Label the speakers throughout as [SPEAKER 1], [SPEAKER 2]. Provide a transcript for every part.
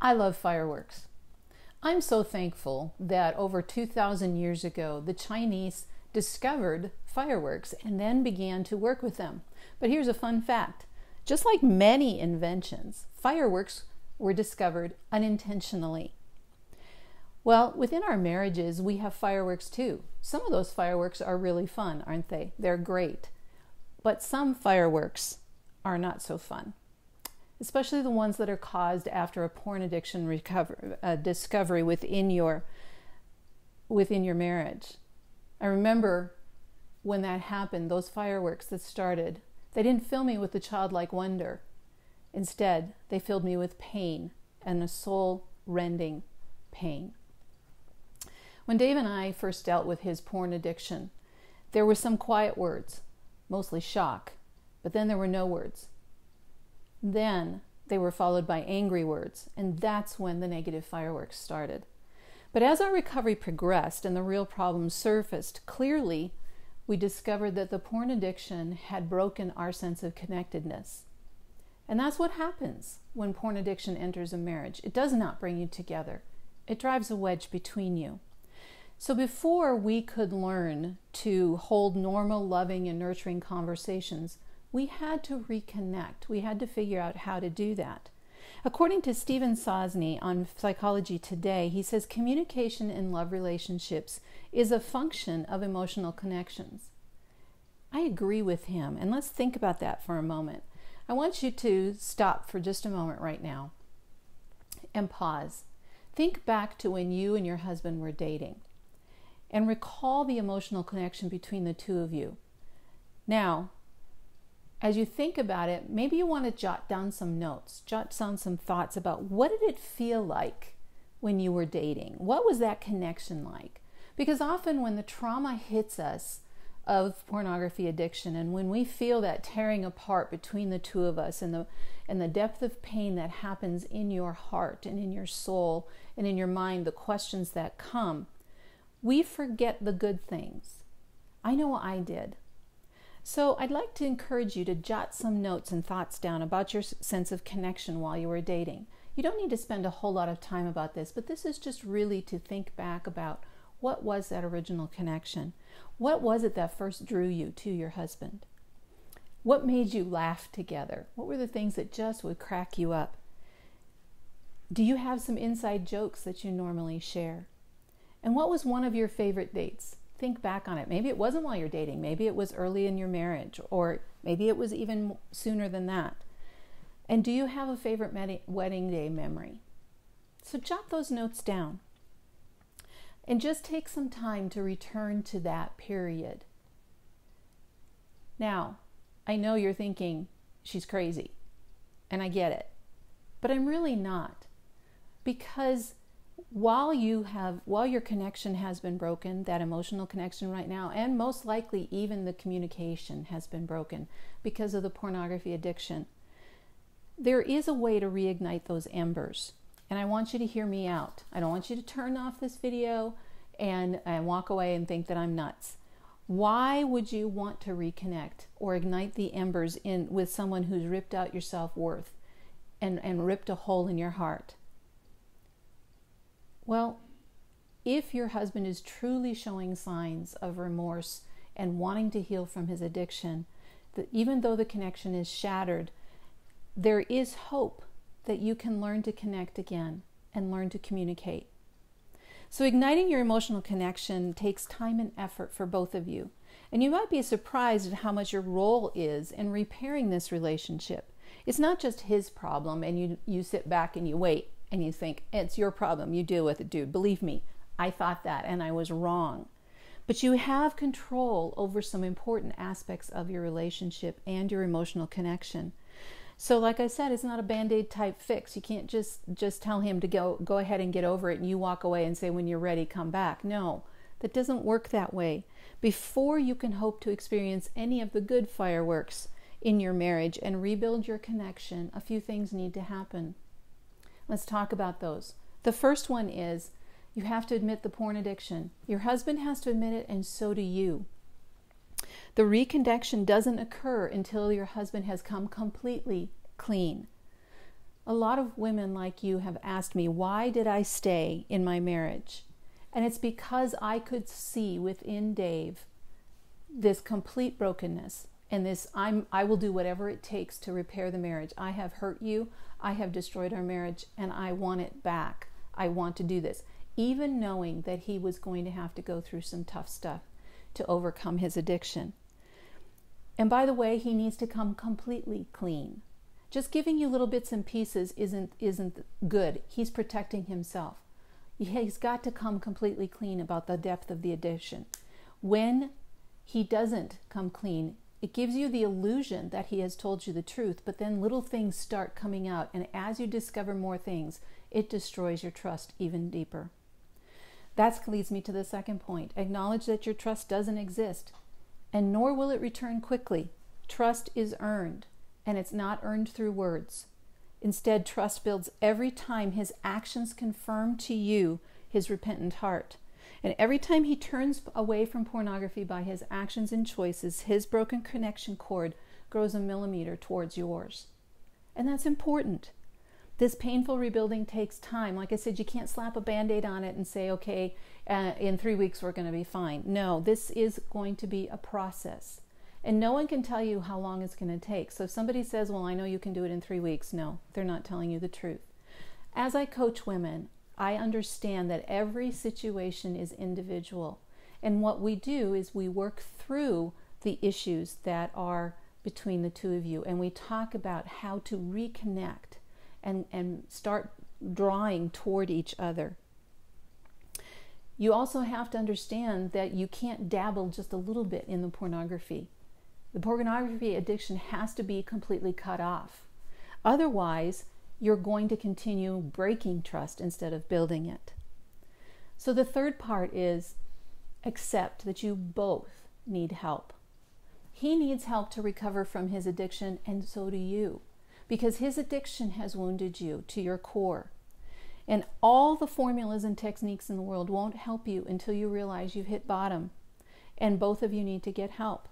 [SPEAKER 1] I love fireworks. I'm so thankful that over 2,000 years ago, the Chinese discovered fireworks and then began to work with them. But here's a fun fact. Just like many inventions, fireworks were discovered unintentionally. Well, within our marriages, we have fireworks too. Some of those fireworks are really fun, aren't they? They're great. But some fireworks are not so fun, especially the ones that are caused after a porn addiction discovery within your marriage. I remember when that happened, those fireworks that started, they didn't fill me with the childlike wonder. Instead, they filled me with pain and a soul-rending pain. When Dave and I first dealt with his porn addiction, there were some quiet words, mostly shock, but then there were no words. Then they were followed by angry words, and that's when the negative fireworks started. But as our recovery progressed and the real problems surfaced, clearly we discovered that the porn addiction had broken our sense of connectedness. And that's what happens when porn addiction enters a marriage. It does not bring you together. It drives a wedge between you. So before we could learn to hold normal, loving, and nurturing conversations, we had to reconnect. We had to figure out how to do that. According to Stephen Sosny on Psychology Today, he says communication in love relationships is a function of emotional connections. I agree with him, and let's think about that for a moment. I want you to stop for just a moment right now and pause. Think back to when you and your husband were dating and recall the emotional connection between the two of you. Now, as you think about it, maybe you want to jot down some notes, jot down some thoughts about what did it feel like when you were dating? What was that connection like? Because often when the trauma hits us of pornography addiction and when we feel that tearing apart between the two of us and the depth of pain that happens in your heart and in your soul and in your mind, the questions that come, we forget the good things. I know I did. So I'd like to encourage you to jot some notes and thoughts down about your sense of connection while you were dating. You don't need to spend a whole lot of time about this, but this is just really to think back about what was that original connection. What was it that first drew you to your husband? What made you laugh together? What were the things that just would crack you up? Do you have some inside jokes that you normally share? And what was one of your favorite dates? Think back on it. Maybe it wasn't while you're dating. Maybe it was early in your marriage, or maybe it was even sooner than that. And do you have a favorite wedding day memory? So jot those notes down. And just take some time to return to that period. Now, I know you're thinking, she's crazy. And I get it. But I'm really not. Because while your connection has been broken, that emotional connection right now, and most likely even the communication has been broken because of the pornography addiction, there is a way to reignite those embers. And I want you to hear me out. I don't want you to turn off this video and walk away and think that I'm nuts. Why would you want to reconnect or ignite the embers with someone who's ripped out your self-worth and ripped a hole in your heart? Well, if your husband is truly showing signs of remorse and wanting to heal from his addiction, that even though the connection is shattered, there is hope that you can learn to connect again and learn to communicate. So igniting your emotional connection takes time and effort for both of you. And you might be surprised at how much your role is in repairing this relationship. It's not just his problem and you sit back and you wait and you think, it's your problem, you deal with it, dude. Believe me, I thought that and I was wrong. But you have control over some important aspects of your relationship and your emotional connection. So like I said, it's not a Band-Aid type fix. You can't just tell him to go ahead and get over it and you walk away and say, when you're ready, come back. No, that doesn't work that way. Before you can hope to experience any of the good fireworks in your marriage and rebuild your connection, a few things need to happen. Let's talk about those. The first one is you have to admit the porn addiction. Your husband has to admit it, and so do you. The reconnection doesn't occur until your husband has come completely clean. A lot of women like you have asked me, why did I stay in my marriage? And it's because I could see within Dave this complete brokenness and this I will do whatever it takes to repair the marriage. I have hurt you, I have destroyed our marriage, and I want it back. I want to do this. Even knowing that he was going to have to go through some tough stuff to overcome his addiction. And by the way, he needs to come completely clean. Just giving you little bits and pieces isn't good. He's protecting himself. He's got to come completely clean about the depth of the addiction. When he doesn't come clean, it gives you the illusion that he has told you the truth, but then little things start coming out, and as you discover more things, it destroys your trust even deeper. That leads me to the second point. Acknowledge that your trust doesn't exist, and nor will it return quickly. Trust is earned, and it's not earned through words. Instead, trust builds every time his actions confirm to you his repentant heart. And every time he turns away from pornography by his actions and choices, his broken connection cord grows a millimeter towards yours. And that's important. This painful rebuilding takes time. Like I said, you can't slap a Band-Aid on it and say, okay, in 3 weeks we're going to be fine. No, this is going to be a process. And no one can tell you how long it's going to take. So if somebody says, well, I know you can do it in 3 weeks, no, they're not telling you the truth. As I coach women, I understand that every situation is individual. And what we do is we work through the issues that are between the two of you. And we talk about how to reconnect and start drawing toward each other. You also have to understand that you can't dabble just a little bit in the pornography. The pornography addiction has to be completely cut off. Otherwise, you're going to continue breaking trust instead of building it. So the third part is accept that you both need help. He needs help to recover from his addiction, and so do you, because his addiction has wounded you to your core. And all the formulas and techniques in the world won't help you until you realize you've hit bottom, and both of you need to get help.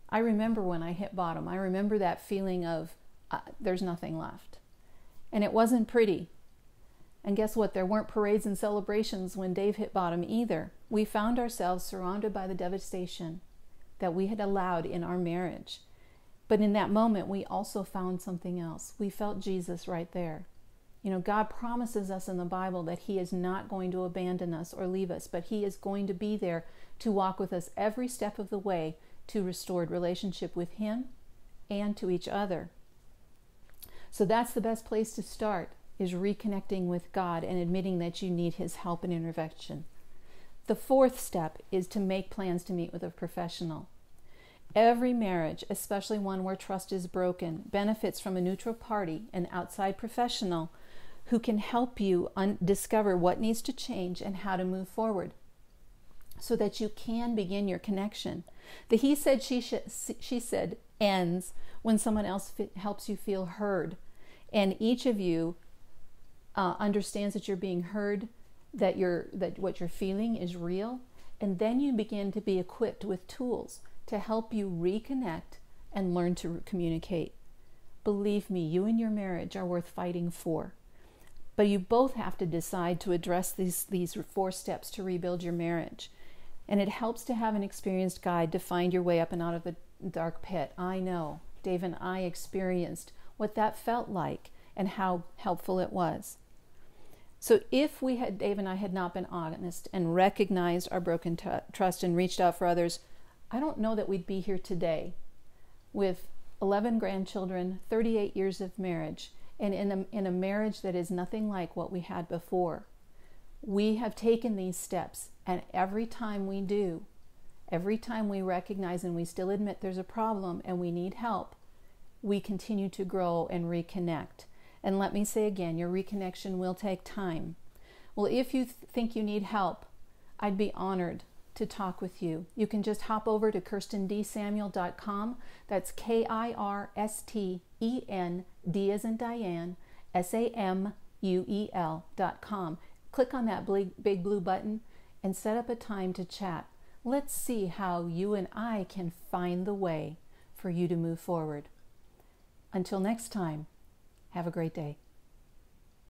[SPEAKER 1] I remember when I hit bottom. I remember that feeling of there's nothing left. And it wasn't pretty. And guess what? There weren't parades and celebrations when Dave hit bottom either. We found ourselves surrounded by the devastation that we had allowed in our marriage. But in that moment, we also found something else. We felt Jesus right there. You know, God promises us in the Bible that he is not going to abandon us or leave us, but he is going to be there to walk with us every step of the way to restored relationship with him and to each other. So that's the best place to start, is reconnecting with God and admitting that you need his help and intervention. The fourth step is to make plans to meet with a professional. Every marriage, especially one where trust is broken, benefits from a neutral party, an outside professional, who can help you discover what needs to change and how to move forward so that you can begin your connection. The he said, she said ends when someone else helps you feel heard. And each of you understands that you're being heard, that what you're feeling is real, and then you begin to be equipped with tools to help you reconnect and learn to communicate. Believe me, you and your marriage are worth fighting for. But you both have to decide to address these 4 steps to rebuild your marriage. And it helps to have an experienced guide to find your way up and out of the dark pit. I know, Dave and I experienced what that felt like and how helpful it was. So if Dave and I had not been honest and recognized our broken trust and reached out for others, I don't know that we'd be here today with 11 grandchildren, 38 years of marriage, and in a marriage that is nothing like what we had before. We have taken these steps, and every time we do, every time we recognize and we still admit there's a problem and we need help, we continue to grow and reconnect. And let me say again, your reconnection will take time. Well, if you think you need help, I'd be honored to talk with you. You can just hop over to KirstenDSamuel.com. That's KIRSTEN, D as in Diane, SAMUEL.com. Click on that big blue button and set up a time to chat. Let's see how you and I can find the way for you to move forward. Until next time, have a great day.